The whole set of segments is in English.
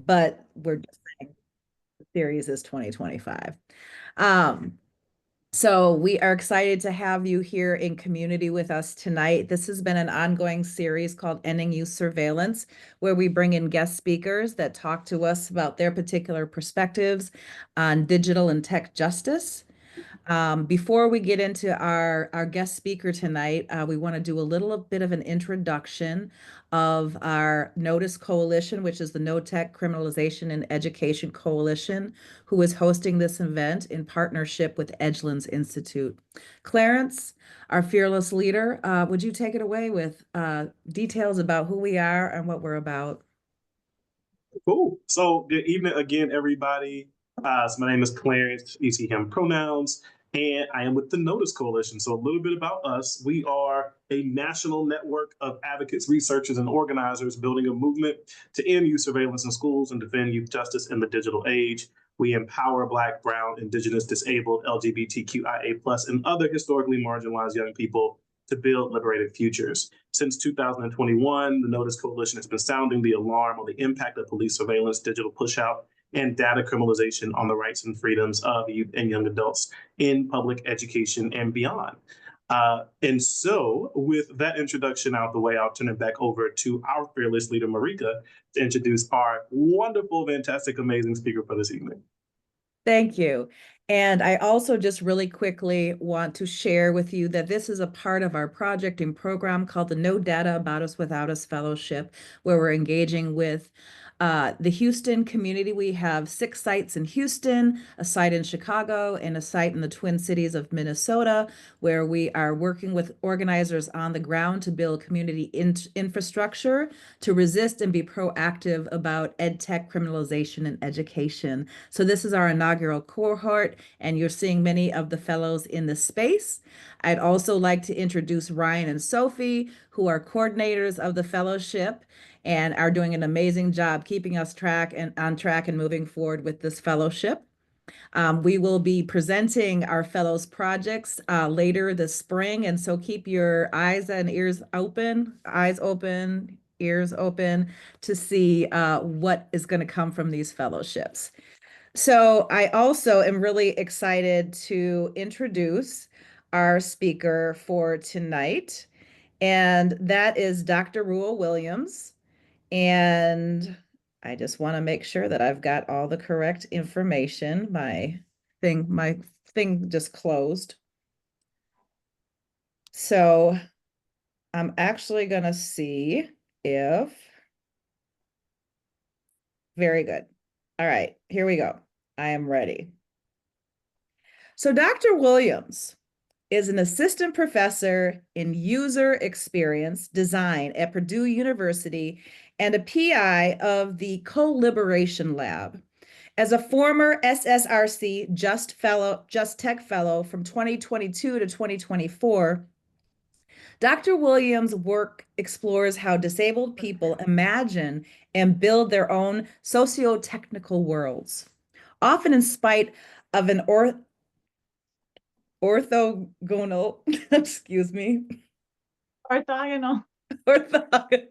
but we're just saying the series is 2025. Um, so we are excited to have you here in community with us tonight. This has been an ongoing series called Ending Youth Surveillance, where we bring in guest speakers that talk to us about their particular perspectives on digital and tech justice. Before we get into our guest speaker tonight, we want to do a little bit of an introduction of our Notice Coalition, which is the No Tech Criminalization and Education Coalition, who is hosting this event in partnership with Edgelands Institute. Clarence, our fearless leader, would you take it away with details about who we are and what we're about? Cool. So good evening again, everybody. So my name is Clarence, you see him pronouns, and I am with the Notice Coalition. So a little bit about us. We are a national network of advocates, researchers, and organizers building a movement to end youth surveillance in schools and defend youth justice in the digital age. We empower Black, Brown, Indigenous, disabled, LGBTQIA+, and other historically marginalized young people to build liberated futures. Since 2021, the Notice Coalition has been sounding the alarm on the impact of police surveillance, digital pushout, and data criminalization on the rights and freedoms of youth and young adults in public education and beyond. And so, with that introduction out the way, I'll turn it back over to our fearless leader, Marika, to introduce our wonderful, fantastic, amazing speaker for this evening. Thank you. And I also just really quickly want to share with you that this is a part of our project and program called the No Data About Us Without Us Fellowship, where we're engaging with the Houston community. We have 6 sites in Houston, a site in Chicago, and a site in the Twin Cities of Minnesota, where we are working with organizers on the ground to build community infrastructure to resist and be proactive about ed tech criminalization and education. So this is our inaugural cohort, and you're seeing many of the fellows in this space. I'd also like to introduce Ryan and Sophie, who are coordinators of the fellowship and are doing an amazing job keeping us on track and moving forward with this fellowship. We will be presenting our fellows projects later this spring, and so keep your eyes and ears open, ears open to see what is going to come from these fellowships. So I also am really excited to introduce our speaker for tonight, and that is Dr. Ruel Williams. And I just want to make sure that I've got all the correct information. My thing just closed. So I'm actually going to see if, very good. All right, here we go. I am ready. So Dr. Williams is an assistant professor in user experience design at Purdue University and a PI of the Co-Liberation Lab. As a former SSRC Just Tech Fellow from 2022 to 2024, Dr. Williams' work explores how disabled people imagine and build their own socio-technical worlds, often in spite of an orthogonal, excuse me, Orthogonal. orthogonal,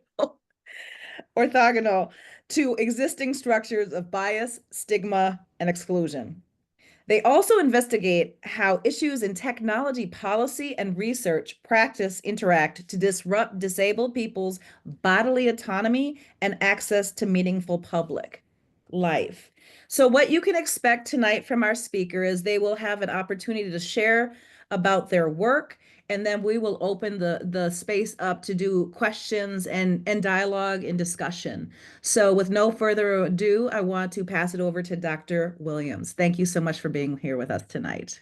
orthogonal to existing structures of bias, stigma, and exclusion. They also investigate how issues in technology policy and research practice interact to disrupt disabled people's bodily autonomy and access to meaningful public life. So what you can expect tonight from our speaker is they will have an opportunity to share about their work, and then we will open the space up to do questions and dialogue and discussion. So with no further ado, I want to pass it over to Dr. Williams. Thank you so much for being here with us tonight.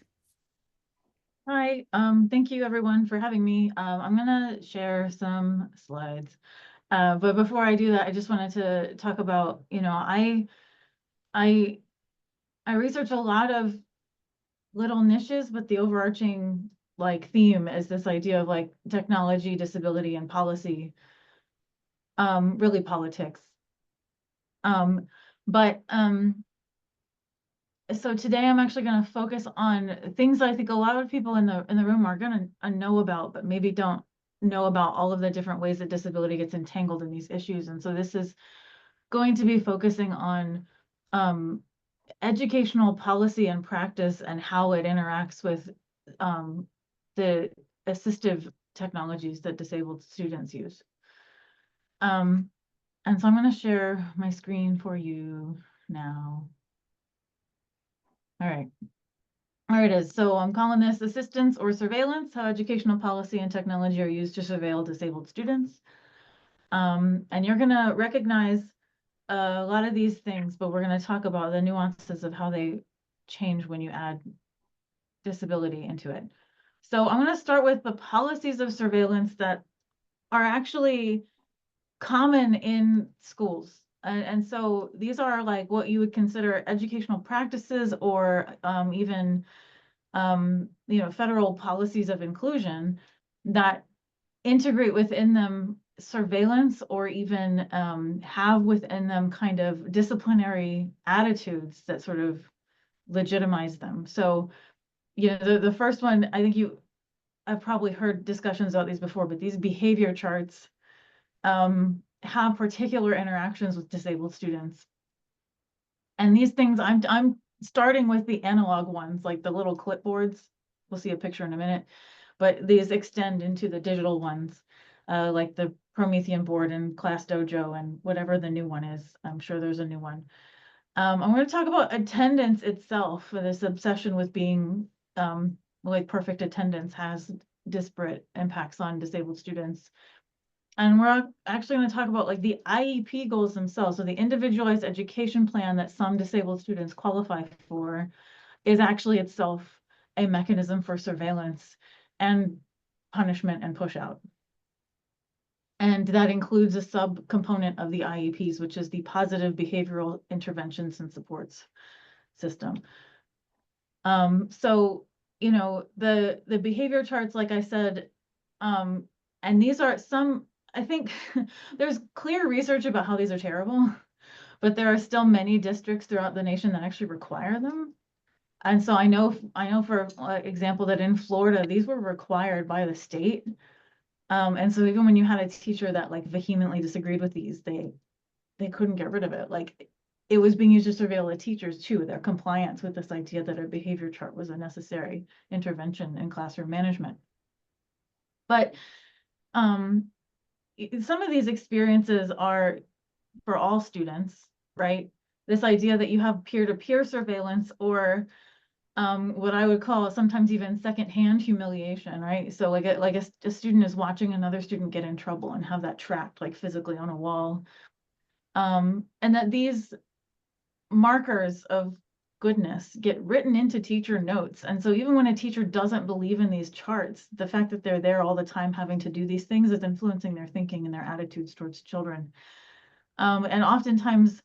Hi, thank you everyone for having me. I'm gonna share some slides. But before I do that, I just wanted to talk about, I research a lot of little niches, but the overarching theme is this idea of technology, disability, and policy, really politics. So today I'm actually going to focus on things that I think a lot of people in the room are going to know about, but maybe don't know about all of the different ways that disability gets entangled in these issues. And so this is going to be focusing on educational policy and practice and how it interacts with the assistive technologies that disabled students use. And so I'm going to share my screen for you now. All right. There it is. So I'm calling this assistance or surveillance, how educational policy and technology are used to surveil disabled students. And you're going to recognize a lot of these things, but we're going to talk about the nuances of how they change when you add disability into it. So I'm going to start with the policies of surveillance that are actually common in schools. And so these are like what you would consider educational practices or even federal policies of inclusion that integrate within them surveillance or even have within them kind of disciplinary attitudes that sort of legitimize them. So, the first one, I think I've probably heard discussions about these before, but these behavior charts have particular interactions with disabled students. And these things, I'm starting with the analog ones, like the little clipboards. We'll see a picture in a minute, but these extend into the digital ones, like the Promethean board and Class Dojo and whatever the new one is. I'm sure there's a new one. I'm going to talk about attendance itself. This obsession with being like perfect attendance has disparate impacts on disabled students. And we're actually going to talk about like the IEP goals themselves. So the individualized education plan that some disabled students qualify for is actually itself a mechanism for surveillance and punishment and push out. And that includes a subcomponent of the IEPs, which is the positive behavioral interventions and supports system. So, the behavior charts, like I said, and these are some, I think there's clear research about how these are terrible, but there are still many districts throughout the nation that actually require them. And so I know for example, that in Florida, these were required by the state. And so even when you had a teacher that like vehemently disagreed with these, they couldn't get rid of it. Like it was being used to surveil the teachers too, their compliance with this idea that a behavior chart was a necessary intervention in classroom management. But some of these experiences are for all students, right? This idea that you have peer-to-peer surveillance or what I would call sometimes even secondhand humiliation, right? So like a student is watching another student get in trouble and have that tracked like physically on a wall. And that these markers of goodness get written into teacher notes. And so even when a teacher doesn't believe in these charts, the fact that they're there all the time having to do these things is influencing their thinking and their attitudes towards children. And oftentimes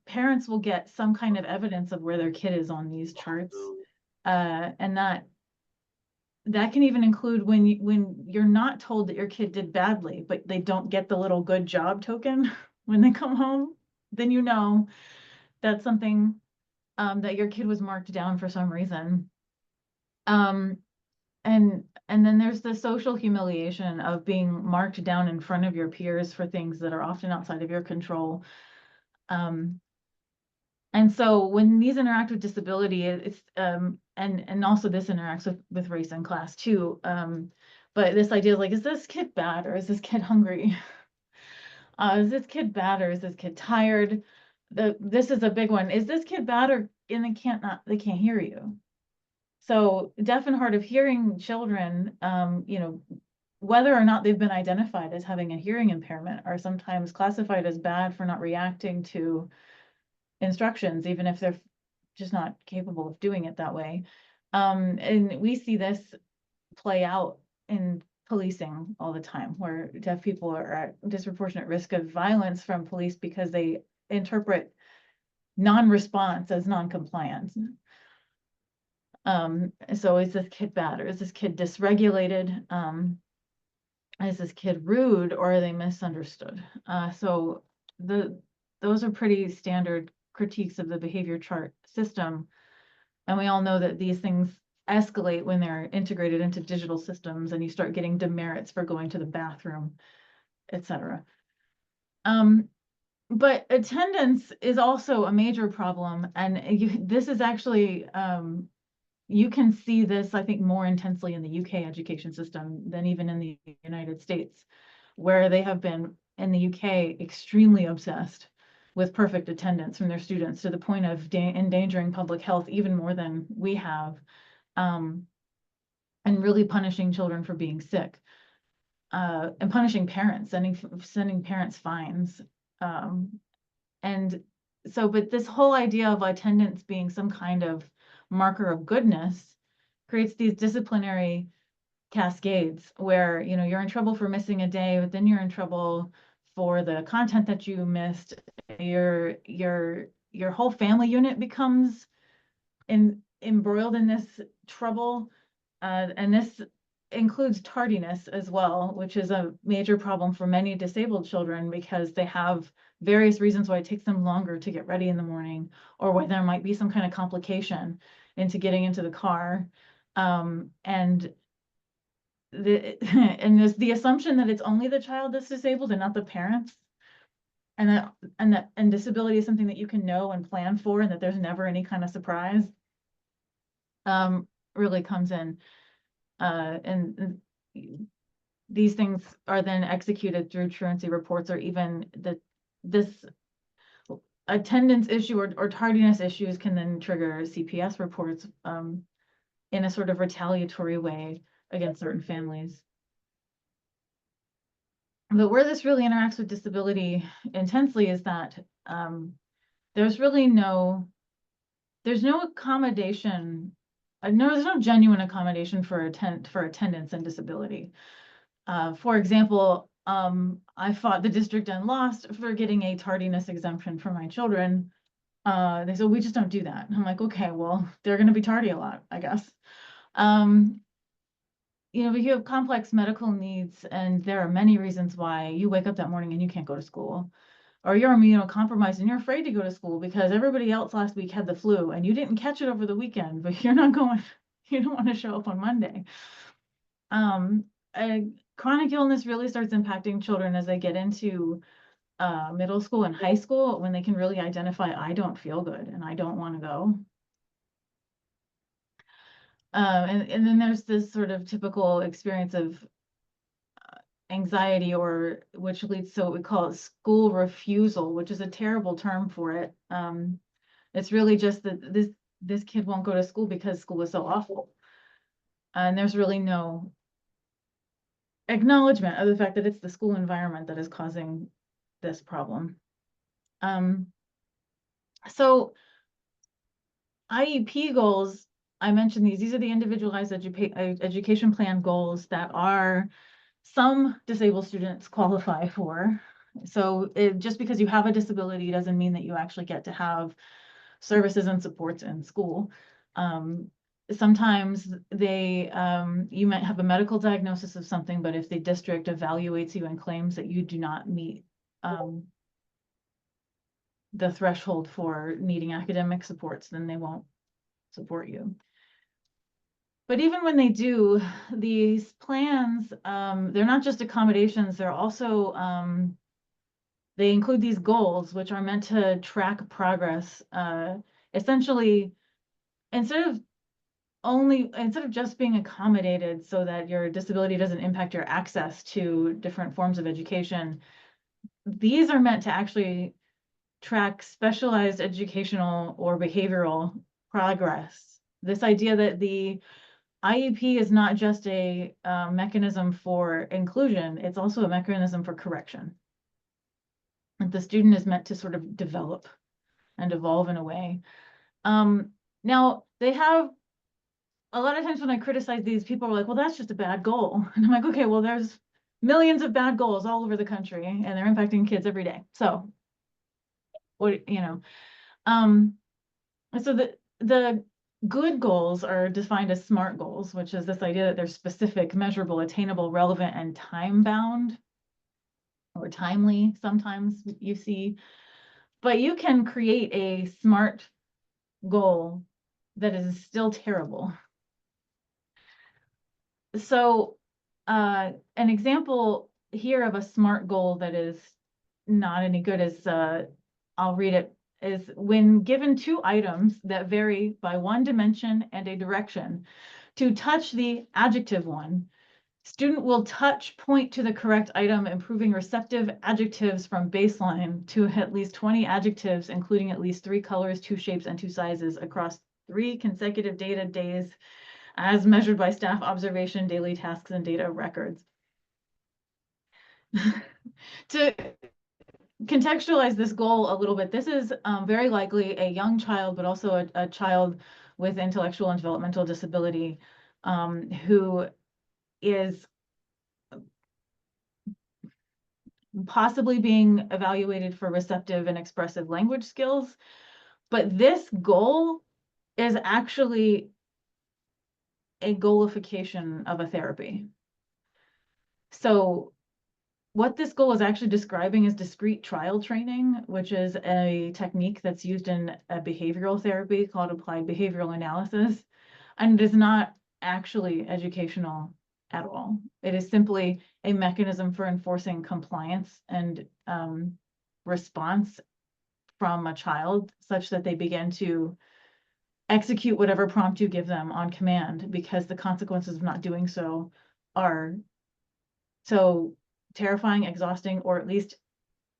parents will get some kind of evidence of where their kid is on these charts. And that can even include when you're not told that your kid did badly, but they don't get the little good job token when they come home, then that's something that your kid was marked down for some reason. And then there's the social humiliation of being marked down in front of your peers for things that are often outside of your control. And so when these interact with disability, it's and also this interacts with race and class too. But this idea of like, is this kid bad or is this kid hungry? Is this kid bad or is this kid tired? This is a big one. Is this kid bad and they can't hear you? So deaf and hard of hearing children, whether or not they've been identified as having a hearing impairment, are sometimes classified as bad for not reacting to instructions, even if they're just not capable of doing it that way. And we see this play out in policing all the time, where deaf people are at disproportionate risk of violence from police because they interpret non-response as non-compliance. So is this kid bad or is this kid dysregulated? Is this kid rude or are they misunderstood? So those are pretty standard critiques of the behavior chart system. And we all know that these things escalate when they're integrated into digital systems and you start getting demerits for going to the bathroom, etc. But attendance is also a major problem, and this is actually, you can see this, I think, more intensely in the UK education system than even in the United States, where they have been, in the UK, extremely obsessed with perfect attendance from their students to the point of endangering public health even more than we have, and really punishing children for being sick, and punishing parents, sending parents fines. And so, but this whole idea of attendance being some kind of marker of goodness creates these disciplinary cascades where, you know, you're in trouble for missing a day, but then you're in trouble for the content that you missed. Your whole family unit becomes embroiled in this trouble. And this includes tardiness as well, which is a major problem for many disabled children because they have various reasons why it takes them longer to get ready in the morning, or why there might be some kind of complication into getting into the car. And there's the assumption that it's only the child that's disabled and not the parents. And disability is something that you can know and plan for, and that there's never any kind of surprise, really comes in. And these things are then executed through truancy reports, or even this attendance issue or tardiness issues can then trigger CPS reports, in a sort of retaliatory way against certain families. But where this really interacts with disability intensely is that, there's no accommodation. No, there's no genuine accommodation for attendance and disability. For example, I fought the district and lost for getting a tardiness exemption for my children. They said, we just don't do that. And I'm like, okay, well, they're gonna be tardy a lot, I guess. You know, but you have complex medical needs, and there are many reasons why you wake up that morning and you can't go to school. Or you're immunocompromised and you're afraid to go to school because everybody else last week had the flu and you didn't catch it over the weekend, but you're not going, you don't want to show up on Monday. Chronic illness really starts impacting children as they get into middle school and high school, when they can really identify, I don't feel good and I don't want to go. And then there's this sort of typical experience of anxiety, or which leads to what we call school refusal, which is a terrible term for it. It's really just that this kid won't go to school because school is so awful. And there's really no acknowledgement of the fact that it's the school environment that is causing this problem. So IEP goals, I mentioned these are the individualized education plan goals that some disabled students qualify for. So just because you have a disability doesn't mean that you actually get to have services and supports in school. Sometimes you might have a medical diagnosis of something, but if the district evaluates you and claims that you do not meet the threshold for needing academic supports, then they won't support you. But even when they do, these plans, they're not just accommodations, they're also, they include these goals, which are meant to track progress. Essentially, instead of just being accommodated so that your disability doesn't impact your access to different forms of education, these are meant to actually track specialized educational or behavioral progress. This idea that the IEP is not just a mechanism for inclusion, it's also a mechanism for correction. And the student is meant to sort of develop and evolve in a way. Now, they have, a lot of times when I criticize these, people are like, well, that's just a bad goal. And I'm like, okay, well, there's millions of bad goals all over the country, and they're impacting kids every day. So, what, you know, so the good goals are defined as SMART goals, which is this idea that they're specific, measurable, attainable, relevant, and time-bound, or timely, sometimes you see. But you can create a SMART goal that is still terrible. So an example here of a SMART goal that is not any good is, I'll read it, is when given two items that vary by one dimension and a direction, to touch the adjective one, student will point to the correct item, improving receptive adjectives from baseline to at least 20 adjectives, including at least 3 colors, 2 shapes, and 2 sizes across 3 consecutive data days as measured by staff observation, daily tasks, and data records. To contextualize this goal a little bit, this is very likely a young child, but also a child with intellectual and developmental disability who is possibly being evaluated for receptive and expressive language skills. But this goal is actually a goalification of a therapy. So what this goal is actually describing is discrete trial training, which is a technique that's used in a behavioral therapy called applied behavioral analysis. And it is not actually educational at all. It is simply a mechanism for enforcing compliance and response from a child such that they begin to execute whatever prompt you give them on command, because the consequences of not doing so are so terrifying, exhausting, or at least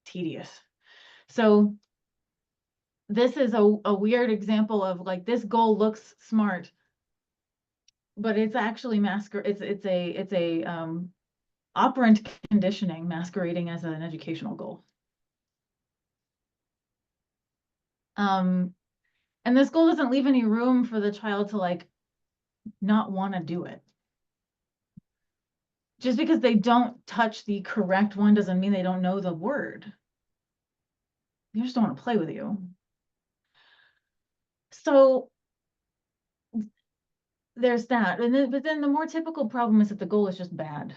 tedious. So this is a weird example of like, this goal looks smart, but it's actually it's a operant conditioning masquerading as an educational goal. And this goal doesn't leave any room for the child to like not want to do it. Just because they don't touch the correct one doesn't mean they don't know the word. They just don't want to play with you. So there's that. But then the more typical problem is that the goal is just bad.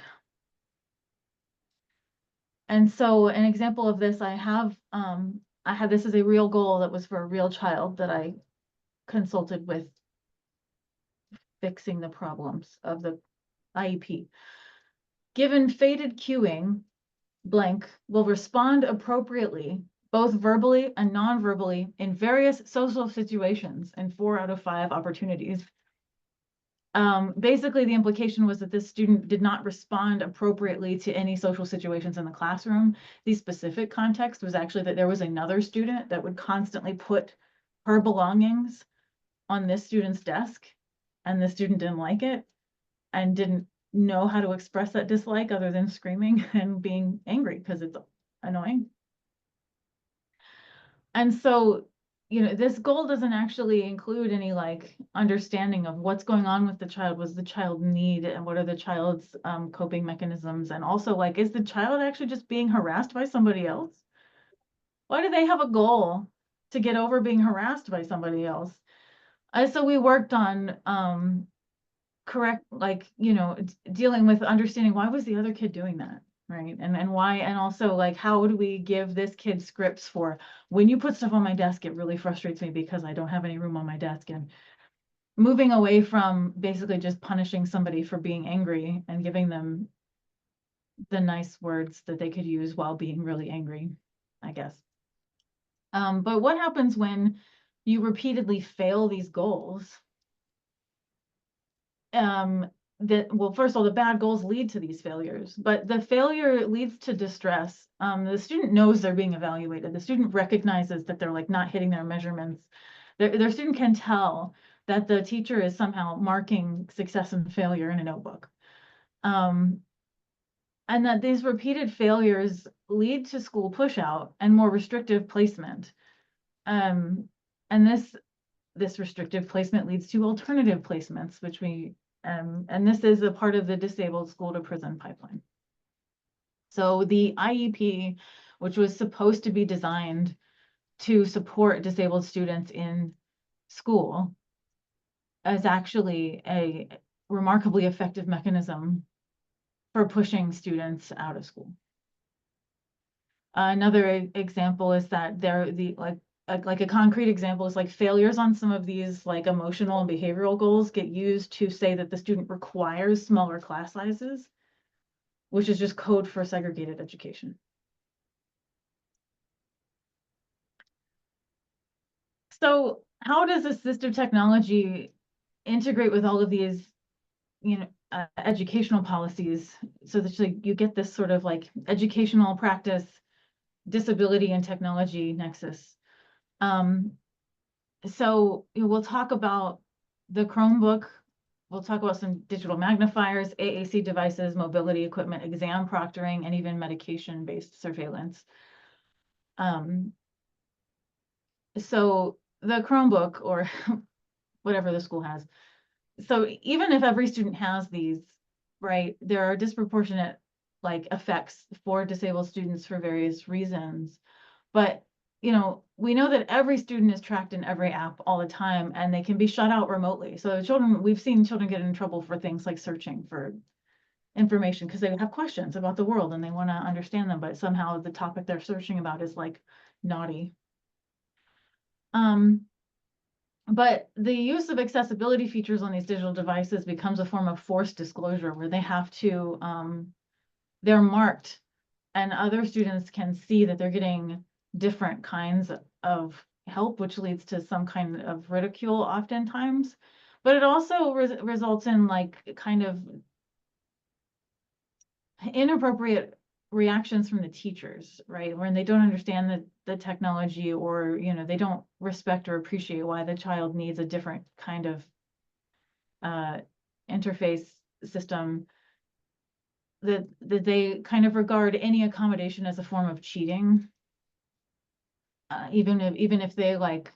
And so an example of this, I had this as a real goal that was for a real child that I consulted with fixing the problems of the IEP. Given fated cueing, blank will respond appropriately, both verbally and non-verbally, in various social situations in 4 out of 5 opportunities. Basically, the implication was that this student did not respond appropriately to any social situations in the classroom. The specific context was actually that there was another student that would constantly put her belongings on this student's desk, and the student didn't like it and didn't know how to express that dislike other than screaming and being angry because it's annoying. And so, you know, this goal doesn't actually include any like understanding of what's going on with the child. Was the child need, and what are the child's coping mechanisms? And also, like, is the child actually just being harassed by somebody else? Why do they have a goal to get over being harassed by somebody else? So we worked on correct, like, you know, dealing with understanding why was the other kid doing that, right? And why, and also like, how do we give this kid scripts for when you put stuff on my desk, it really frustrates me because I don't have any room on my desk, and moving away from basically just punishing somebody for being angry and giving them the nice words that they could use while being really angry, I guess. But what happens when you repeatedly fail these goals? Well, first of all, the bad goals lead to these failures, but the failure leads to distress. The student knows they're being evaluated. The student recognizes that they're like not hitting their measurements. Their student can tell that the teacher is somehow marking success and failure in a notebook. And that these repeated failures lead to school pushout and more restrictive placement. And this restrictive placement leads to alternative placements, which and this is a part of the disabled school to prison pipeline. So the IEP, which was supposed to be designed to support disabled students in school, is actually a remarkably effective mechanism for pushing students out of school. Another example is that like a concrete example is like failures on some of these like emotional and behavioral goals get used to say that the student requires smaller class sizes, which is just code for segregated education. So how does assistive technology integrate with all of these, educational policies, so that you get this sort of like educational practice, disability and technology nexus? So we'll talk about the Chromebook. We'll talk about some digital magnifiers, AAC devices, mobility equipment, exam proctoring, and even medication-based surveillance. So the Chromebook, or whatever the school has. So even if every student has these, right, there are disproportionate like effects for disabled students for various reasons. But we know that every student is tracked in every app all the time, and they can be shut out remotely. So we've seen children get in trouble for things like searching for information because they have questions about the world and they want to understand them, but somehow the topic they're searching about is like naughty. But the use of accessibility features on these digital devices becomes a form of forced disclosure where they have to, they're marked, and other students can see that they're getting different kinds of help, which leads to some kind of ridicule oftentimes. But it also results in like kind of inappropriate reactions from the teachers, right? When they don't understand the technology, or they don't respect or appreciate why the child needs a different kind of interface system, that they kind of regard any accommodation as a form of cheating. Even if they like,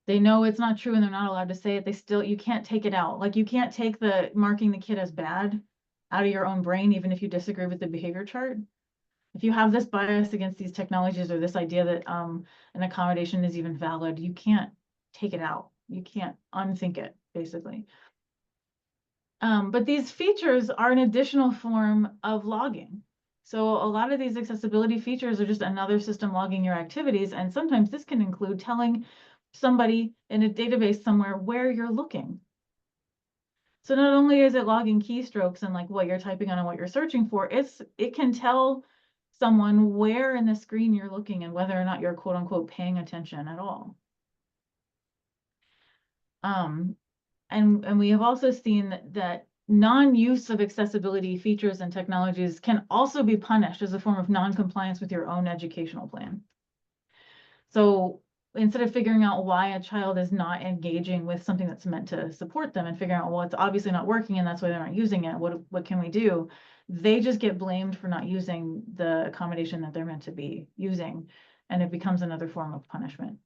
they know it's not true and they're not allowed to say it, you can't take it out. Like you can't take the marking the kid as bad out of your own brain, even if you disagree with the behavior chart. If you have this bias against these technologies, or this idea that an accommodation is even valid, you can't take it out. You can't unthink it, basically. But these features are an additional form of logging. So a lot of these accessibility features are just another system logging your activities. And sometimes this can include telling somebody in a database somewhere where you're looking. So not only is it logging keystrokes and like what you're typing on and what you're searching for, it can tell someone where in the screen you're looking and whether or not you're quote unquote paying attention at all. And we have also seen that non-use of accessibility features and technologies can also be punished as a form of non-compliance with your own educational plan. So instead of figuring out why a child is not engaging with something that's meant to support them and figuring out, well, it's obviously not working and that's why they're not using it, what can we do? They just get blamed for not using the accommodation that they're meant to be using, and it becomes another form of punishment.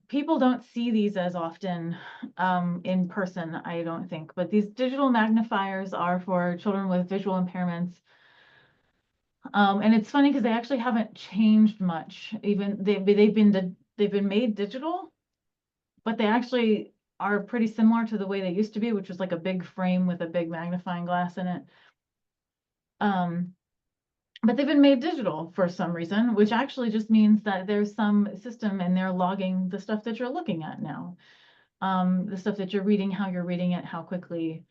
People don't see these as often in person, I don't think, but these digital magnifiers are for children with visual impairments. And it's funny because they actually haven't changed much. Even they've been made digital, but they actually are pretty similar to the way they used to be, which was like a big frame with a big magnifying glass in it. But they've been made digital for some reason, which actually just means that there's some system and they're logging the stuff that you're looking at now. The stuff that you're reading, how you're reading it, how quickly.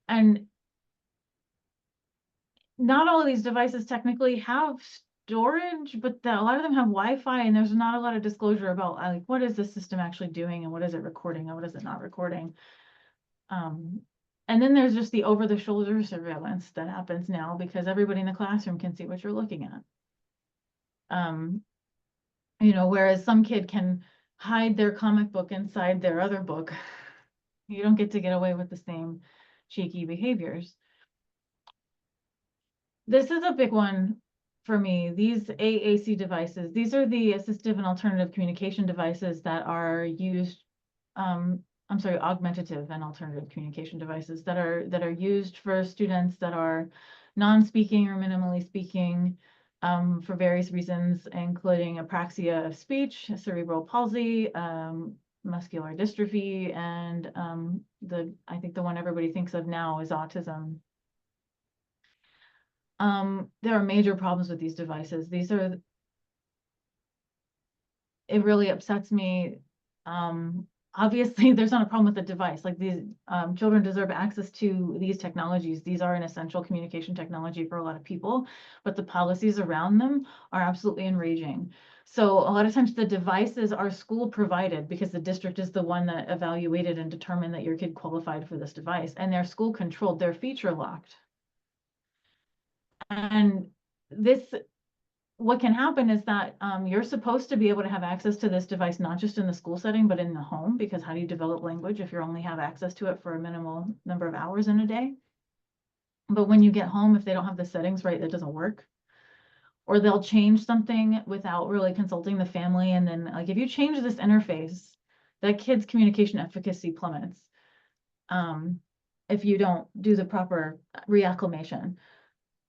And not all of these devices technically have storage, but a lot of them have Wi-Fi, and there's not a lot of disclosure about like what is the system actually doing and what is it recording and what is it not recording. And then there's just the over-the-shoulder surveillance that happens now because everybody in the classroom can see what you're looking at. Whereas some kid can hide their comic book inside their other book. You don't get to get away with the same cheeky behaviors. This is a big one for me. These AAC devices, these are the assistive and alternative communication devices that are used, augmentative and alternative communication devices that are used for students that are non-speaking or minimally speaking for various reasons, including apraxia of speech, cerebral palsy, muscular dystrophy, and I think the one everybody thinks of now is autism. There are major problems with these devices. It really upsets me. obviously there's not a problem with the device. Like these children deserve access to these technologies. These are an essential communication technology for a lot of people, but the policies around them are absolutely enraging. So a lot of times the devices are school provided because the district is the one that evaluated and determined that your kid qualified for this device, and they're school controlled, they're feature locked. And this, what can happen is that you're supposed to be able to have access to this device, not just in the school setting, but in the home, because how do you develop language if you only have access to it for a minimal number of hours in a day? But when you get home, if they don't have the settings right, that doesn't work. Or they'll change something without really consulting the family. And then like, if you change this interface, that kid's communication efficacy plummets. If you don't do the proper reacclimation.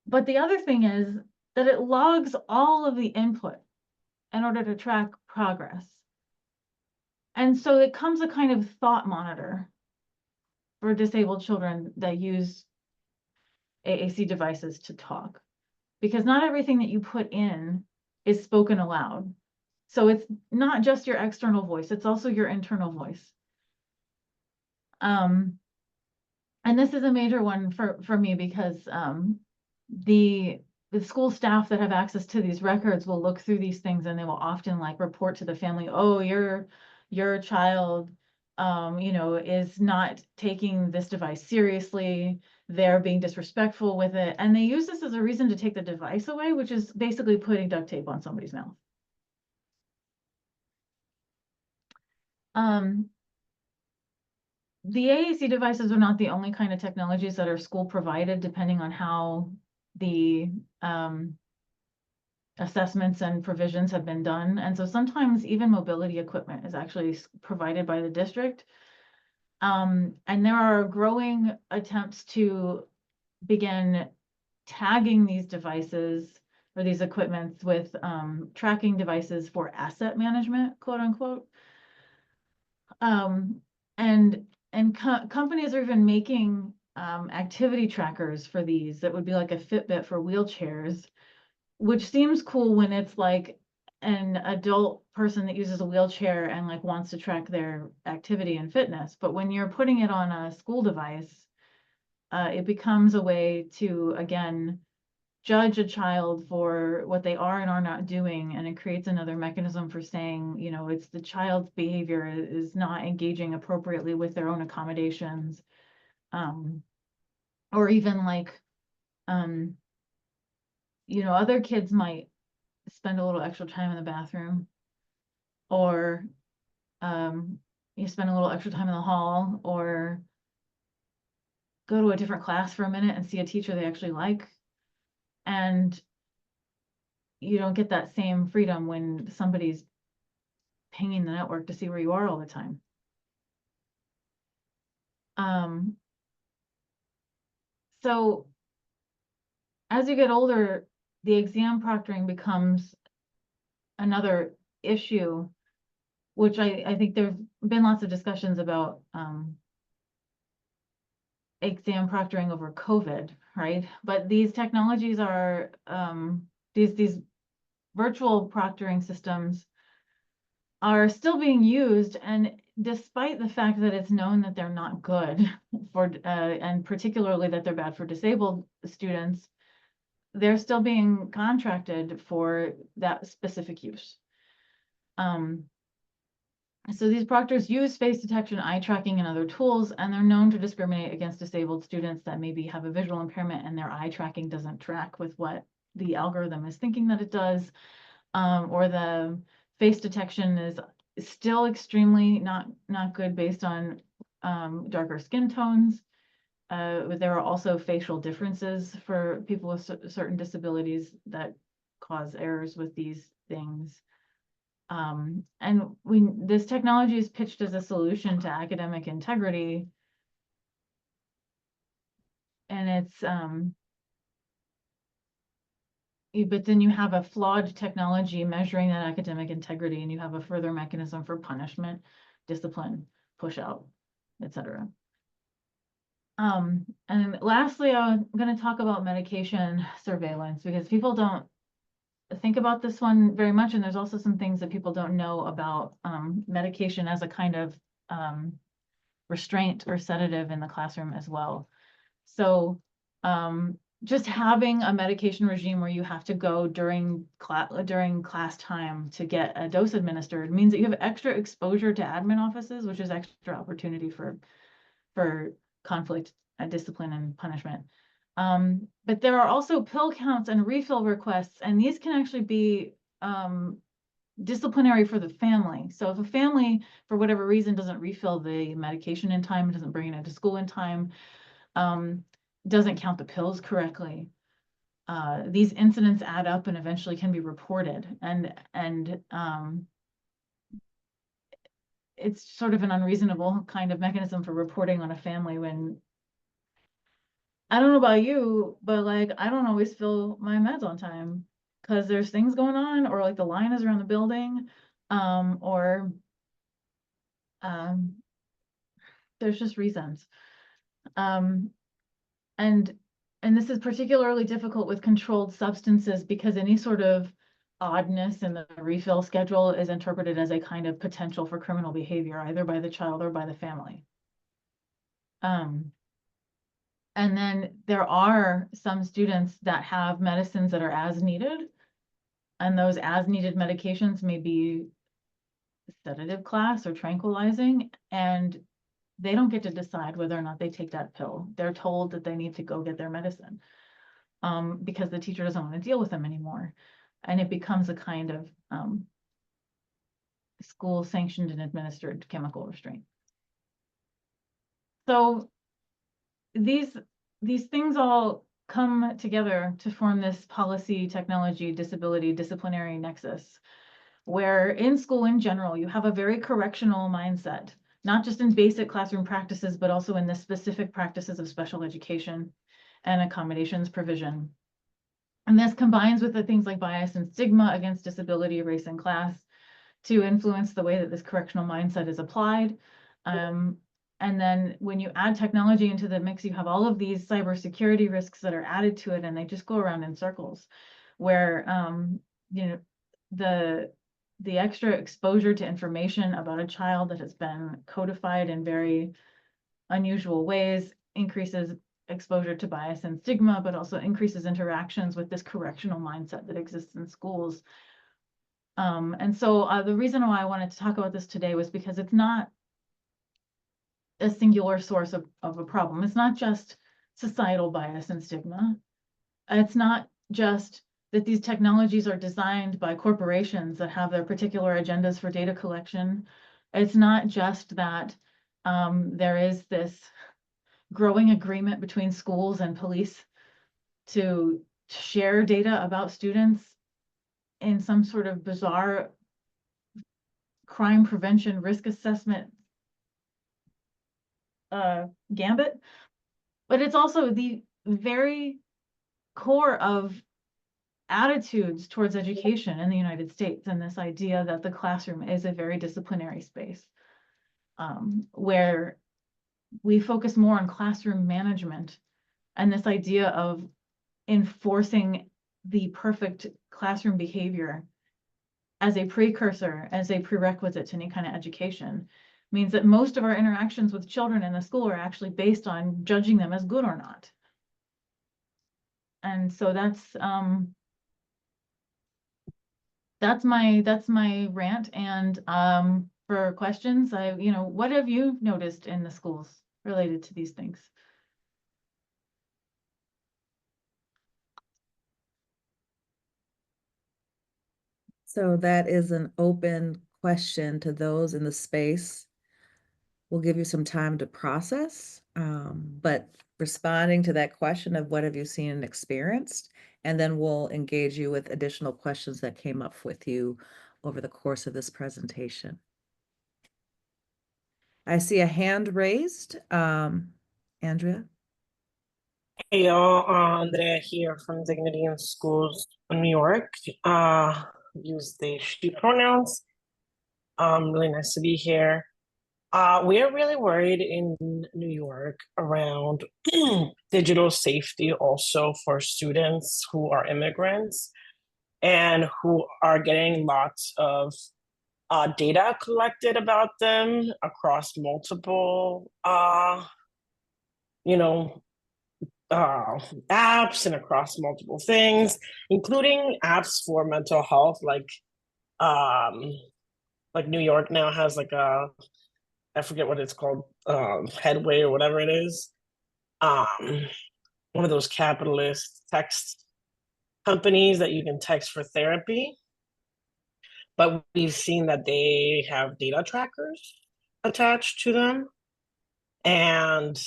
But the other thing is that it logs all of the input in order to track progress. And so it becomes a kind of thought monitor for disabled children that use AAC devices to talk. Because not everything that you put in is spoken aloud. So it's not just your external voice, it's also your internal voice. And this is a major one for me because the school staff that have access to these records will look through these things and they will often like report to the family, oh, your child you know, is not taking this device seriously, they're being disrespectful with it, and they use this as a reason to take the device away, which is basically putting duct tape on somebody's mouth. The AAC devices are not the only kind of technologies that are school provided, depending on how the assessments and provisions have been done. And so sometimes even mobility equipment is actually provided by the district. And there are growing attempts to begin tagging these devices or these equipments with tracking devices for asset management, quote unquote. Companies are even making activity trackers for these that would be like a Fitbit for wheelchairs, which seems cool when it's like an adult person that uses a wheelchair and like wants to track their activity and fitness. But when you're putting it on a school device, it becomes a way to, again, judge a child for what they are and are not doing. And it creates another mechanism for saying, you know, it's the child's behavior is not engaging appropriately with their own accommodations. Or even like, you know, other kids might spend a little extra time in the bathroom, or you spend a little extra time in the hall, or go to a different class for a minute and see a teacher they actually like. And you don't get that same freedom when somebody's pinging the network to see where you are all the time. So as you get older, the exam proctoring becomes another issue, which I think there've been lots of discussions about exam proctoring over COVID, right? But these technologies are these virtual proctoring systems are still being used, and despite the fact that it's known that they're not good for and particularly that they're bad for disabled students, they're still being contracted for that specific use. So these proctors use face detection, eye tracking, and other tools, and they're known to discriminate against disabled students that maybe have a visual impairment and their eye tracking doesn't track with what the algorithm is thinking that it does, or the face detection is still extremely not good based on darker skin tones. There are also facial differences for people with certain disabilities that cause errors with these things. And this technology is pitched as a solution to academic integrity. And it's, but then you have a flawed technology measuring that academic integrity, and you have a further mechanism for punishment, discipline, push out, etc. And lastly, I'm going to talk about medication surveillance, because people don't think about this one very much, and there's also some things that people don't know about medication as a kind of restraint or sedative in the classroom as well. So just having a medication regime where you have to go during class time to get a dose administered means that you have extra exposure to admin offices, which is extra opportunity for conflict and discipline and punishment. But there are also pill counts and refill requests, and these can actually be disciplinary for the family. So if a family, for whatever reason, doesn't refill the medication in time, doesn't bring it into school in time, doesn't count the pills correctly, these incidents add up and eventually can be reported. And it's sort of an unreasonable kind of mechanism for reporting on a family when, I don't know about you, but like, I don't always fill my meds on time because there's things going on, or like the line is around the building, or there's just reasons. And this is particularly difficult with controlled substances because any sort of oddness in the refill schedule is interpreted as a kind of potential for criminal behavior, either by the child or by the family. And then there are some students that have medicines that are as needed, and those as needed medications may be sedative class or tranquilizing, and they don't get to decide whether or not they take that pill. They're told that they need to go get their medicine because the teacher doesn't want to deal with them anymore. And it becomes a kind of school sanctioned and administered chemical restraint. So these things all come together to form this policy, technology, disability, disciplinary nexus, where in school in general, you have a very correctional mindset, not just in basic classroom practices, but also in the specific practices of special education and accommodations provision. And this combines with the things like bias and stigma against disability, race, and class to influence the way that this correctional mindset is applied. And then when you add technology into the mix, you have all of these cybersecurity risks that are added to it, and they just go around in circles, where you know, the extra exposure to information about a child that has been codified in very unusual ways increases exposure to bias and stigma, but also increases interactions with this correctional mindset that exists in schools. And so the reason why I wanted to talk about this today was because it's not a singular source of a problem. It's not just societal bias and stigma. It's not just that these technologies are designed by corporations that have their particular agendas for data collection. It's not just that there is this growing agreement between schools and police to share data about students in some sort of bizarre crime prevention risk assessment gambit, but it's also the very core of attitudes towards education in the United States, and this idea that the classroom is a very disciplinary space, where we focus more on classroom management and this idea of enforcing the perfect classroom behavior as a precursor, as a prerequisite to any kind of education, means that most of our interactions with children in the school are actually based on judging them as good or not. And so that's my rant. And for questions, what have you noticed in the schools related to these things? So that is an open question to those in the space. We'll give you some time to process, but responding to that question of what have you seen and experienced, and then we'll engage you with additional questions that came up with you over the course of this presentation. I see a hand raised. Andrea? Hey y'all, Andrea here from Dignity in Schools, New York. Use they, she pronouns. Really nice to be here. We are really worried in New York around digital safety also for students who are immigrants and who are getting lots of data collected about them across multiple, you know, apps and across multiple things, including apps for mental health, like New York now has like I forget what it's called, Headway or whatever it is. One of those capitalist text companies that you can text for therapy. But we've seen that they have data trackers attached to them. And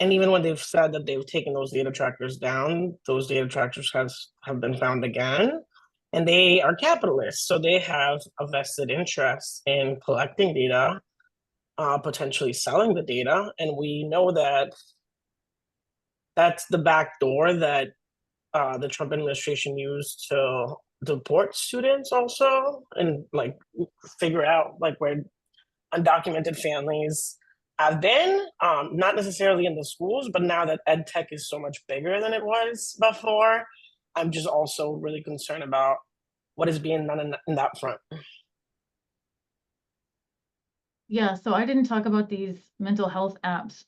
even when they've said that they've taken those data trackers down, those data trackers have been found again. And they are capitalists, so they have a vested interest in collecting data, potentially selling the data. And we know that that's the back door that the Trump administration used to deport students also, and like figure out like where undocumented families have been, not necessarily in the schools, but now that ed tech is so much bigger than it was before, I'm just also really concerned about what is being done in that front. Yeah, so I didn't talk about these mental health apps,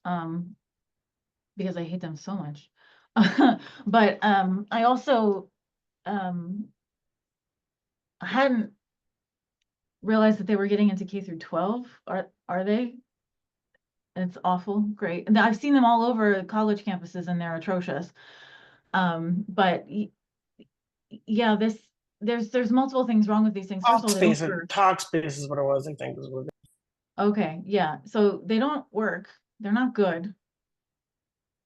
because I hate them so much. But I also I hadn't realized that they were getting into K through 12. Are they? It's awful. Great. And I've seen them all over college campuses and they're atrocious. But yeah, there's multiple things wrong with these things. First of all, they don't work. Talkspace is what it was, I think. Was what Okay, yeah. So they don't work. They're not good.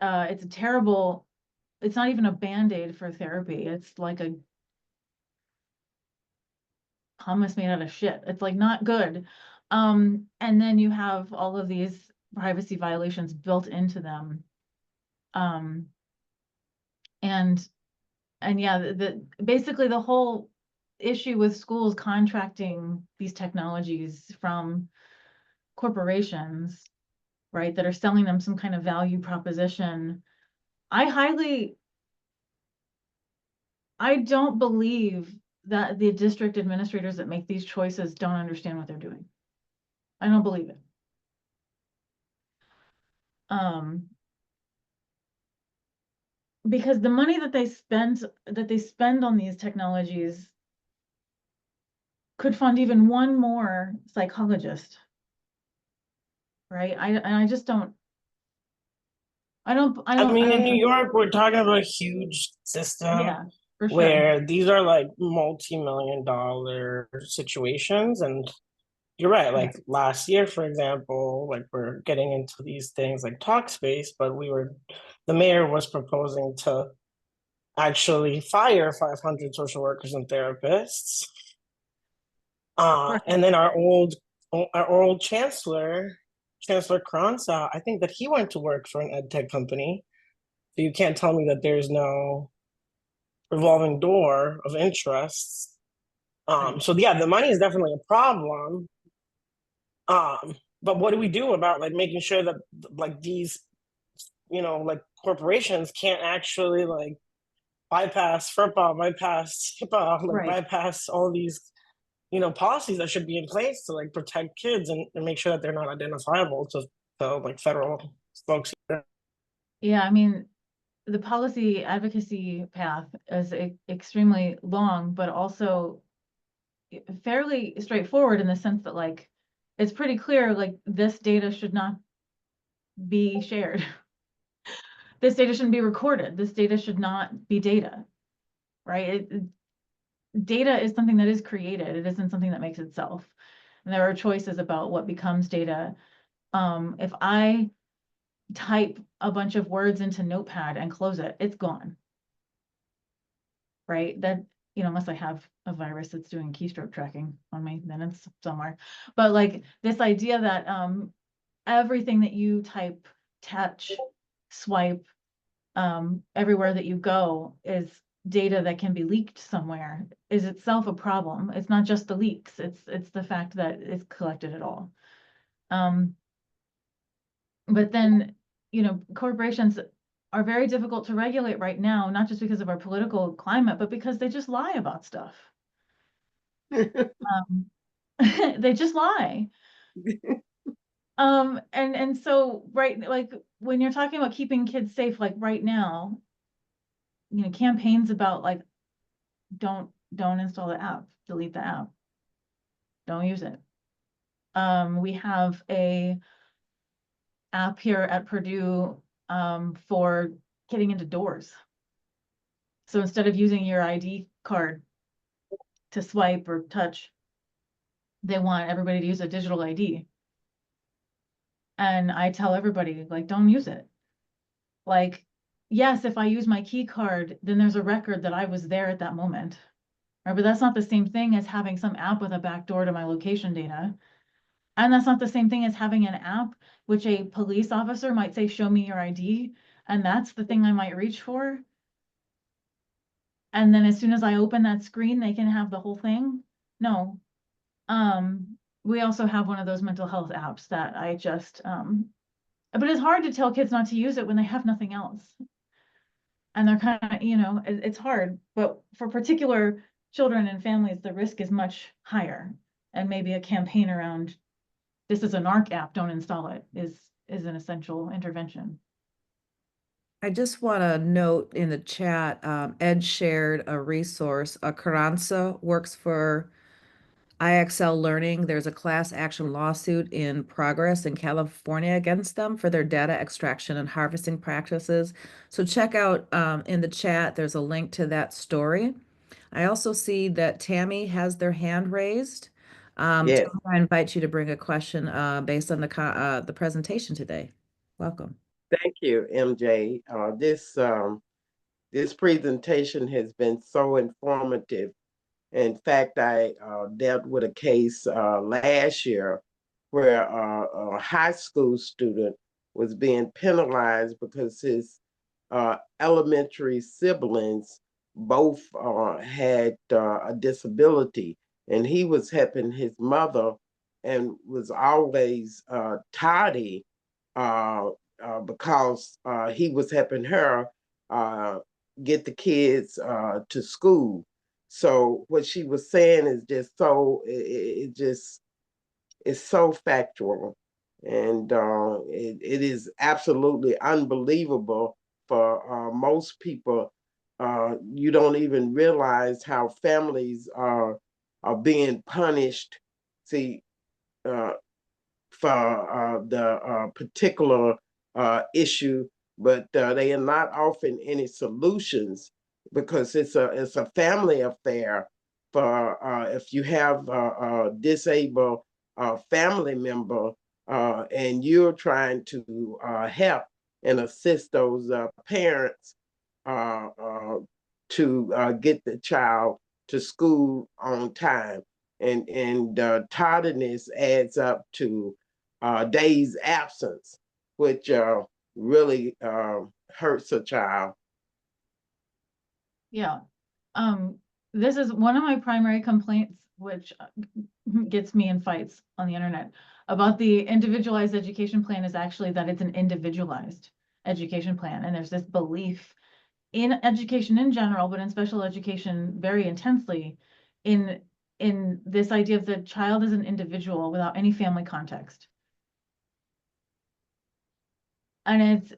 It's a terrible, it's not even a Band-Aid for therapy. It's like a hummus made out of shit. It's like not good. And then you have all of these privacy violations built into them. And yeah, basically the whole issue with schools contracting these technologies from corporations, right, that are selling them some kind of value proposition. I don't believe that the district administrators that make these choices don't understand what they're doing. I don't believe it. Because the money that they spend on these technologies could fund even one more psychologist. Right? I just don't. I mean, in New think- York, we're talking about a huge system. Yeah, for sure. Where these are like multi-million-dollar situations. And you're right, like last year, for example, like we're getting into these things like Talkspace, but the mayor was proposing to actually fire 500 social workers and therapists. And then our old chancellor Kranza, I think that he went to work for an ed tech company. So you can't tell me that there's no revolving door of interests. So yeah, the money is definitely a problem. But what do we do about like making sure that like these, like corporations can't actually like bypass FERPA, bypass HIPAA, like bypass all these, policies that should be in place to like protect kids and make sure that they're not identifiable to like federal folks. Yeah, I mean, the policy advocacy path is extremely long, but also fairly straightforward in the sense that like, it's pretty clear, like this data should not be shared. This data shouldn't be recorded. This data should not be data, right? Data is something that is created. It isn't something that makes itself. And there are choices about what becomes data. If I type a bunch of words into Notepad and close it, it's gone. Right? That, unless I have a virus that's doing keystroke tracking on me, then it's somewhere. But like this idea that everything that you type, touch, swipe, everywhere that you go is data that can be leaked somewhere is itself a problem. It's not just the leaks, it's the fact that it's collected at all. But then, corporations are very difficult to regulate right now, not just because of our political climate, but because they just lie about stuff. They just lie. And so, right, like, when you're talking about keeping kids safe, like right now, you know, campaigns about like, don't instaall the app, delete the app, don't use it. We have a app here at Purdue, for getting into doors. So instead of using your ID card to swipe or touch, they want everybody to use a digital ID. And I tell everybody, like, don't use it. Like, yes, if I use my key card, then there's a record that I was there at that moment. Right? But that's not the same thing as having some app with a backdoor to my location data. And that's not the same thing as having an app which a police officer might say, show me your ID. And that's the thing I might reach for. And then as soon as I open that screen, they can have the whole thing. No. We also have one of those mental health apps that I just, but it's hard to tell kids not to use it when they have nothing else. And they're kind of, you know, it's hard, but for particular children and families, the risk is much higher. And maybe a campaign around, this is a NARC app, don't install it, is an essential intervention. I just want to note in the chat, Ed shared a resource. Carranza works for IXL Learning. There's a class action lawsuit in progress in California against them for their data extraction and harvesting practices. So check out in the chat, there's a link to that story. I also see that Tammy has their hand raised. Yes. Tammy, I invite you to bring a question based on the presentation today. Welcome. Thank you, MJ. This presentation has been so informative. In fact, I dealt with a case last year where a high school student was being penalized because his elementary siblings both had a disability, and he was helping his mother and was always tardy because he was helping her get the kids to school. So what she was saying is just so it just is so factual, and it is absolutely unbelievable for most people. You don't even realize how families are being punished. See, for the particular issue, but they are not offering any solutions because it's a family affair. For if you have a disabled family member and you're trying to help and assist those parents to get the child to school on time, and tardiness adds up to days absence, which really hurts a child. Yeah. This is one of my primary complaints, which gets me in fights on the internet about the individualized education plan, is actually that it's an individualized education plan. And there's this belief in education in general, but in special education very intensely, in this idea of the child as an individual without any family context. And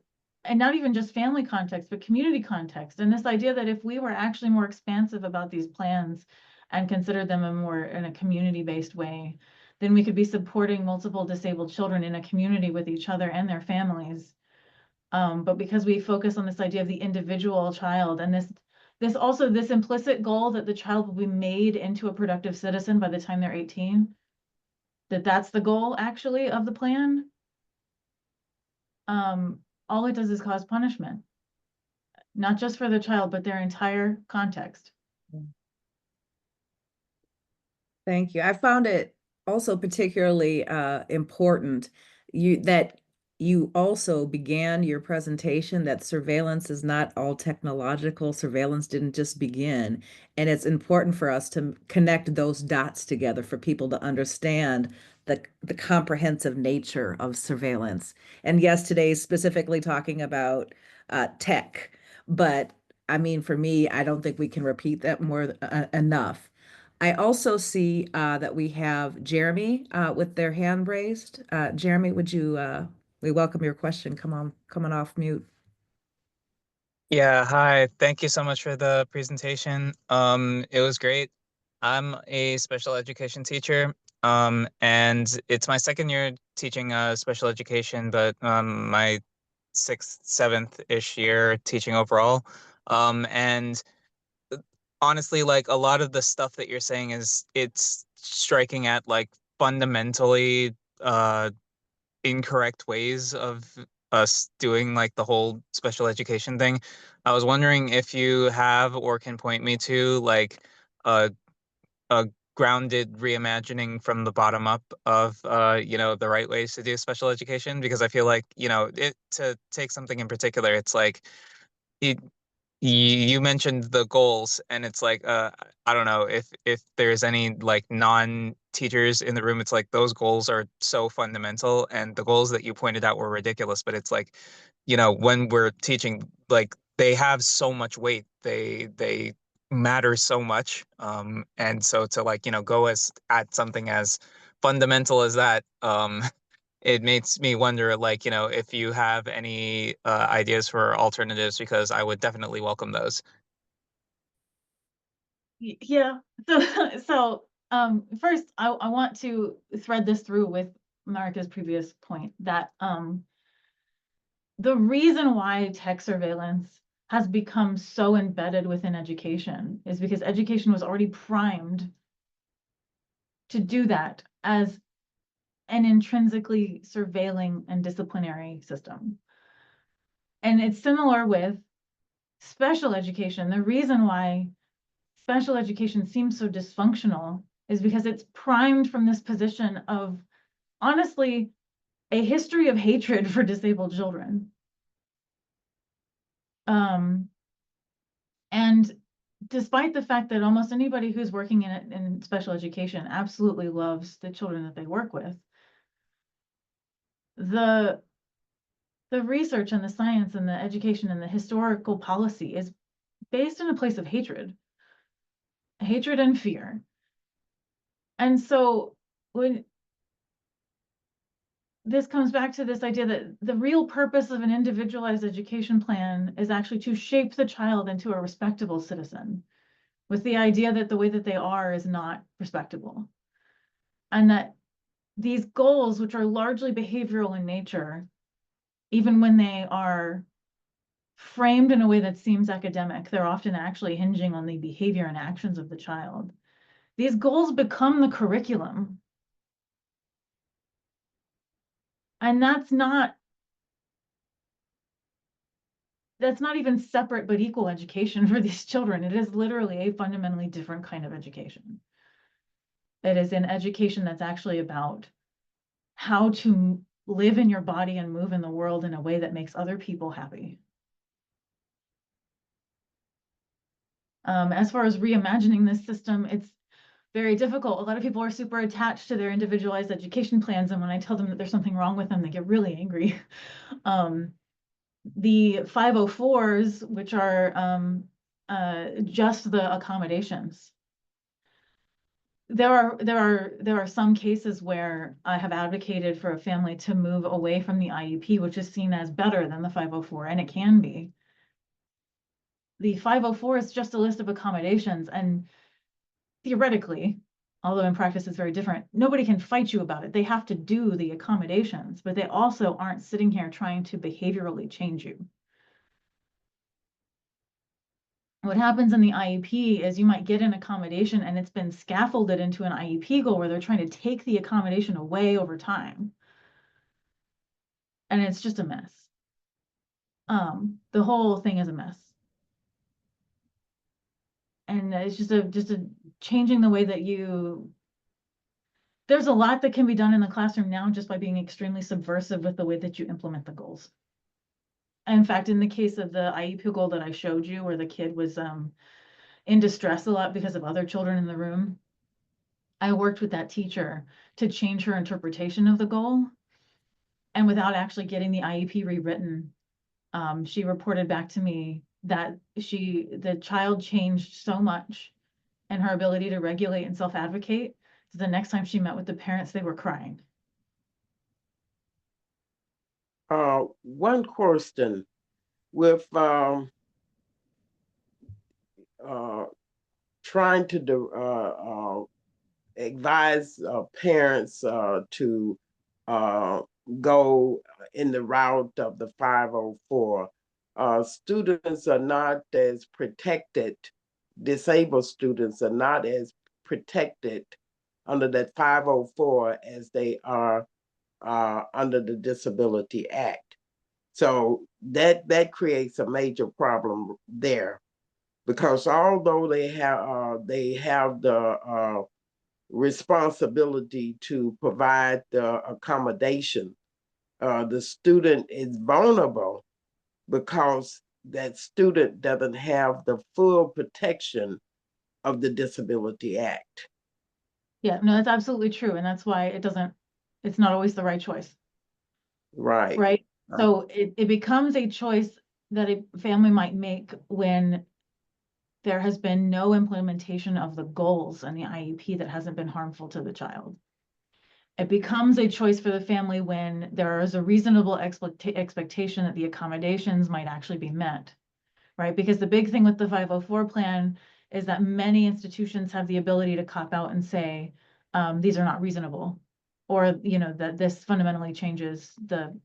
not even just family context, but community context. And this idea that if we were actually more expansive about these plans and considered them in a community-based way, then we could be supporting multiple disabled children in a community with each other and their families. But because we focus on this idea of the individual child, and this implicit goal that the child will be made into a productive citizen by the time they're 18, that's the goal actually of the plan. All it does is cause punishment, not just for the child, but their entire context. Thank you. I found it also particularly important that you also began your presentation that surveillance is not all technological. Surveillance didn't just begin. And it's important for us to connect those dots together for people to understand the comprehensive nature of surveillance. And yes, today is specifically talking about tech, but I mean, for me, I don't think we can repeat that more enough. I also see that we have Jeremy with their hand raised. Jeremy, would you, we welcome your question. Come on, coming off mute. Yeah, hi. Thank you so much for the presentation. It was great. I'm a special education teacher, and it's my second year teaching special education, but my sixth, seventh-ish year teaching overall. And honestly, like a lot of the stuff that you're saying it's striking at like fundamentally incorrect ways of us doing like the whole special education thing. I was wondering if you have or can point me to like a a grounded reimagining from the bottom up of the right ways to do special education, because I feel like, it to take something in particular, it's like it you mentioned the goals, and it's like I don't know if there's any like non-teachers in the room. It's like those goals are so fundamental, and the goals that you pointed out were ridiculous. But it's like, when we're teaching, like they have so much weight. They matter so much. And so to like go as at something as fundamental as that, it makes me wonder, like, if you have any ideas for alternatives, because I would definitely welcome those. Yeah. First, I want to thread this through with Marika's previous point that the reason why tech surveillance has become so embedded within education is because education was already primed to do that as an intrinsically surveilling and disciplinary system. And it's similar with special education. The reason why special education seems so dysfunctional is because it's primed from this position of, honestly, a history of hatred for disabled children. And despite the fact that almost anybody who's working in special education absolutely loves the children that they work with, the research and the science and the education and the historical policy is based in a place of hatred and fear. And so when this comes back to this idea that the real purpose of an individualized education plan is actually to shape the child into a respectable citizen, with the idea that the way that they are is not respectable. And that these goals, which are largely behavioral in nature, even when they are framed in a way that seems academic, they're often actually hinging on the behavior and actions of the child. These goals become the curriculum. And that's not even separate but equal education for these children. It is literally a fundamentally different kind of education. It is an education that's actually about how to live in your body and move in the world in a way that makes other people happy. As far as reimagining this system, it's very difficult. A lot of people are super attached to their individualized education plans, and when I tell them that there's something wrong with them, they get really angry. The 504s, which are just the accommodations. There are some cases where I have advocated for a family to move away from the IEP, which is seen as better than the 504, and it can be. The 504 is just a list of accommodations, and theoretically, although in practice it's very different, nobody can fight you about it. They have to do the accommodations, but they also aren't sitting here trying to behaviorally change you. What happens in the IEP is you might get an accommodation and it's been scaffolded into an IEP goal where they're trying to take the accommodation away over time. And it's just a mess. The whole thing is a mess. And it's just a changing the way that there's a lot that can be done in the classroom now just by being extremely subversive with the way that you implement the goals. In fact, in the case of the IEP goal that I showed you, where the kid was in distress a lot because of other children in the room, I worked with that teacher to change her interpretation of the goal. And without actually getting the IEP rewritten, she reported back to me that the child changed so much and her ability to regulate and self-advocate. So the next time she met with the parents, they were crying. One question with trying to advise parents to go in the route of the 504. Students are not as protected, disabled students are not as protected under that 504 as they are under the Disability Act. So that creates a major problem there, because although they have the responsibility to provide the accommodation, the student is vulnerable because that student doesn't have the full protection of the Disability Act. Yeah, no, that's absolutely true. And that's why it's not always the right choice, Right. right? So it becomes a choice that a family might make when there has been no implementation of the goals in the IEP that hasn't been harmful to the child. It becomes a choice for the family when there is a reasonable expectation that the accommodations might actually be met, right? Because the big thing with the 504 plan is that many institutions have the ability to cop out and say, these are not reasonable, or, you know, that this fundamentally changes the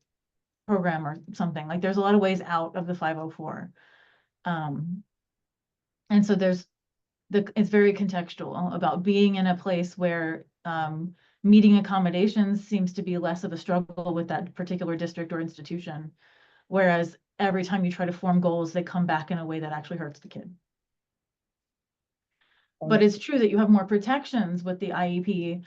program or something. Like there's a lot of ways out of the 504. And so it's very contextual about being in a place where meeting accommodations seems to be less of a struggle with that particular district or institution. Whereas every time you try to form goals, they come back in a way that actually hurts the kid. But it's true that you have more protections with the IEP,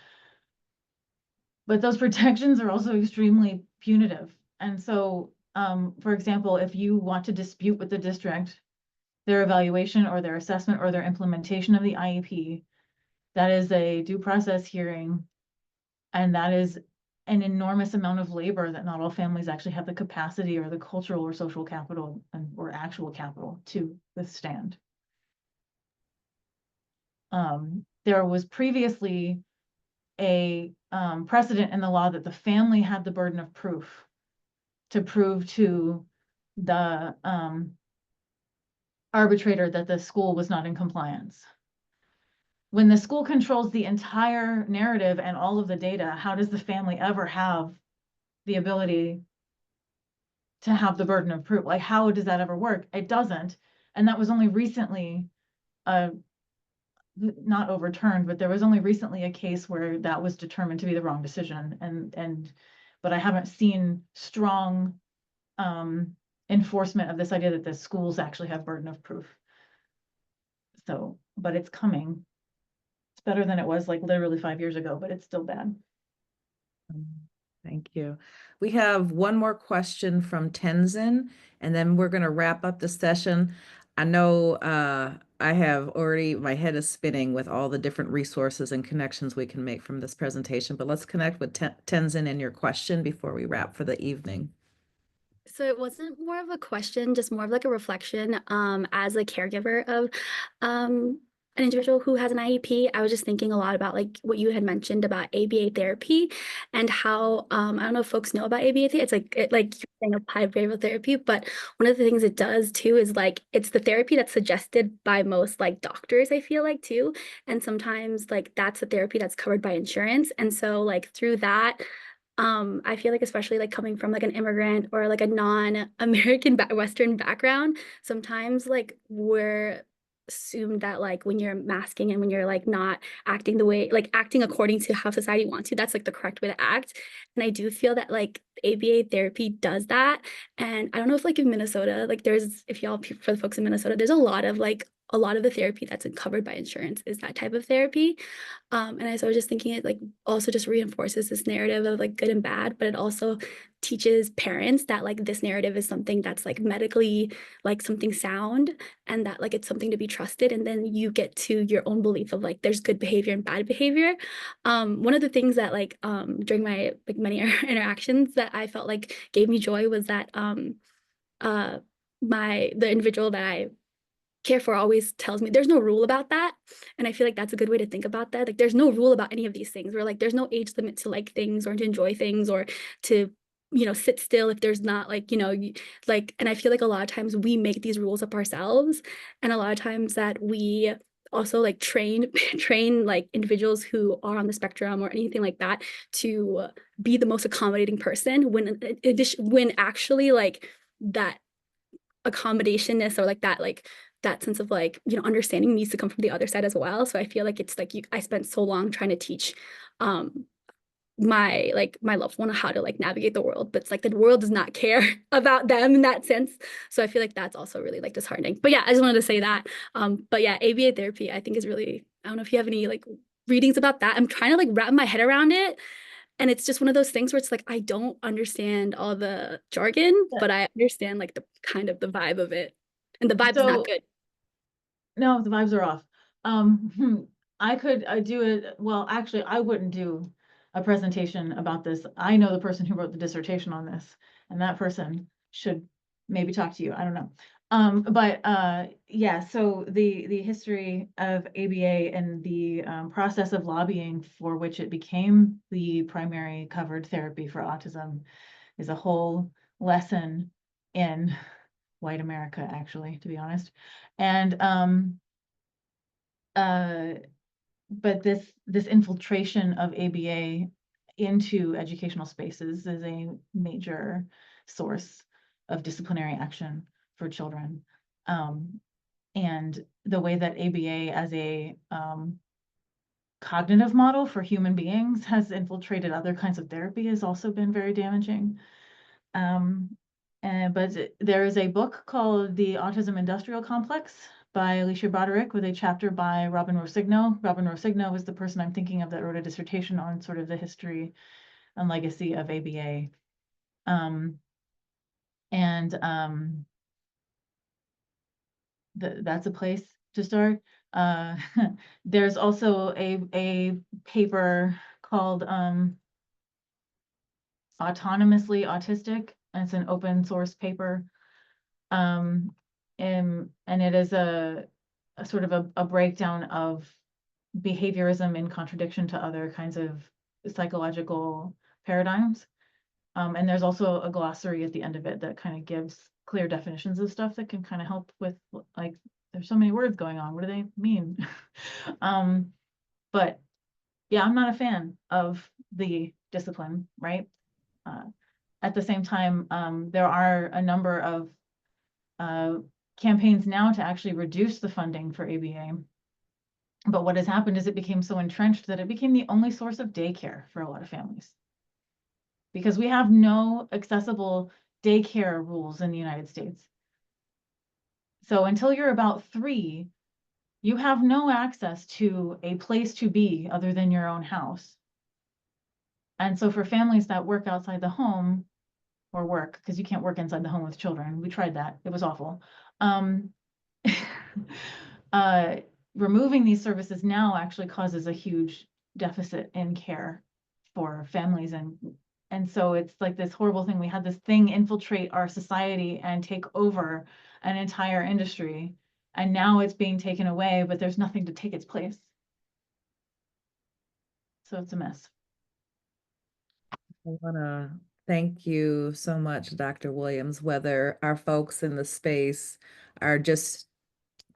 but those protections are also extremely punitive. And so, for example, if you want to dispute with the district their evaluation or their assessment or their implementation of the IEP, that is a due process hearing. And that is an enormous amount of labor that not all families actually have the capacity or the cultural or social capital or actual capital to withstand. There was previously a precedent in the law that the family had the burden of proof to prove to the arbitrator that the school was not in compliance. When the school controls the entire narrative and all of the data, how does the family ever have the ability to have the burden of proof? Like, how does that ever work? It doesn't. And that was only recently not overturned, but there was only recently a case where that was determined to be the wrong decision. But I haven't seen strong enforcement of this idea that the schools actually have burden of proof. So, but it's coming. It's better than it was like literally 5 years ago, but it's still bad. Thank you. We have one more question from Tenzin, and then we're going to wrap up the session. I know I have already, my head is spinning with all the different resources and connections we can make from this presentation, but let's connect with Tenzin and your question before we wrap for the evening. So it wasn't more of a question, just more of like a reflection. As a caregiver of an individual who has an IEP, I was just thinking a lot about like what you had mentioned about ABA therapy and how I don't know if folks know about ABA therapy. It's like like you're saying applied behavioral therapy, but one of the things it does too is like it's the therapy that's suggested by most like doctors, I feel like too. And sometimes like that's the therapy that's covered by insurance. And so like through that, I feel like especially like coming from like an immigrant or like a non-American Western background, sometimes like we're assumed that like when you're masking and when you're like not acting the way, like acting according to how society wants you, that's like the correct way to act. And I do feel that like ABA therapy does that. And I don't know if like in Minnesota, like there's, if y'all, for the folks in Minnesota, there's a lot of the therapy that's covered by insurance is that type of therapy. And I was just thinking it like also just reinforces this narrative of like good and bad, but it also teaches parents that like this narrative is something that's like medically like something sound and that like it's something to be trusted. And then you get to your own belief of like there's good behavior and bad behavior. One of the things that like during my like many interactions that I felt like gave me joy was that the individual that I Care for always tells me there's no rule about that. And I feel like that's a good way to think about that. Like there's no rule about any of these things. Where like there's no age limit to like things or to enjoy things or to, sit still if there's not like, like, and I feel like a lot of times we make these rules up ourselves. And a lot of times that we also like train like individuals who are on the spectrum or anything like that to be the most accommodating person when actually like that accommodationness or like that sense of like understanding needs to come from the other side as well. So I feel like it's like I spent so long trying to teach my loved one how to like navigate the world, but it's like the world does not care about them in that sense. So I feel like that's also really like disheartening. But yeah, I just wanted to say that. But yeah, ABA therapy I think is really, I don't know if you have any like readings about that. I'm trying to like wrap my head around it. And it's just one of those things where it's like I don't understand all the jargon, but I understand like the kind of the vibe of it. And the vibe is not good. No, the vibes are off. I could do it. Well, actually, I wouldn't do a presentation about this. I know the person who wrote the dissertation on this, and that person should maybe talk to you. I don't know. But yeah, so the history of ABA and the process of lobbying for which it became the primary covered therapy for autism is a whole lesson in white America, actually, to be honest. And but this infiltration of ABA into educational spaces is a major source of disciplinary action for children. And the way that ABA as a cognitive model for human beings has infiltrated other kinds of therapy has also been very damaging. But there is a book called The Autism Industrial Complex by Alicia Broderick with a chapter by Robin Rosigno. Robin Rosigno is the person I'm thinking of that wrote a dissertation on sort of the history and legacy of ABA. That's a place to start. There's also a paper called Autonomously Autistic, and it's an open source paper. And it is a sort of a breakdown of behaviorism in contradiction to other kinds of psychological paradigms. And there's also a glossary at the end of it that kind of gives clear definitions of stuff that can kind of help with like, there's so many words going on. What do they mean? But yeah, I'm not a fan of the discipline, right? At the same time, there are a number of campaigns now to actually reduce the funding for ABA. But what has happened is it became so entrenched that it became the only source of daycare for a lot of families. Because we have no accessible daycare rules in the United States. So until you're about 3, you have no access to a place to be other than your own house. And so for families that work outside the home, or work, because you can't work inside the home with children. We tried that. It was awful. Removing these services now actually causes a huge deficit in care for families. And so it's like this horrible thing. We had this thing infiltrate our society and take over an entire industry. And now it's being taken away, but there's nothing to take its place. So it's a mess. I want to thank you so much, Dr. Williams, whether our folks in the space are just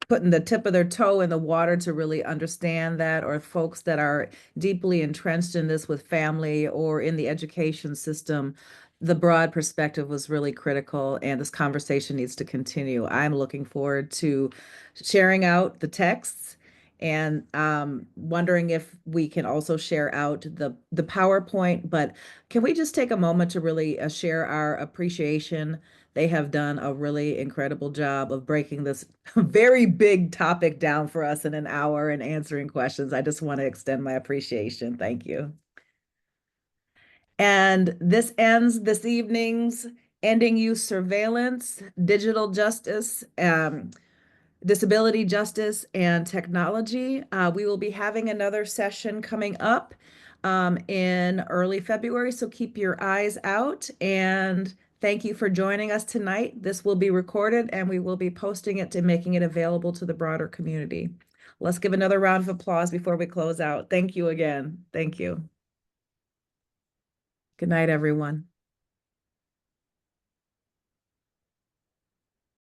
putting the tip of their toe in the water to really understand that, or folks that are deeply entrenched in this with family or in the education system. The broad perspective was really critical, and this conversation needs to continue. I'm looking forward to sharing out the texts and wondering if we can also share out the PowerPoint. But can we just take a moment to really share our appreciation? They have done a really incredible job of breaking this very big topic down for us in an hour and answering questions. I just want to extend my appreciation. Thank you. And this ends this evening's Ending Youth Surveillance, Digital Justice, Disability Justice, and Technology. We will be having another session coming up in early February, so keep your eyes out. And Thank you for joining us tonight. This will be recorded and we will be posting it and making it available to the broader community. Let's give another round of applause before we close out. Thank you again. Thank you. Good night, everyone.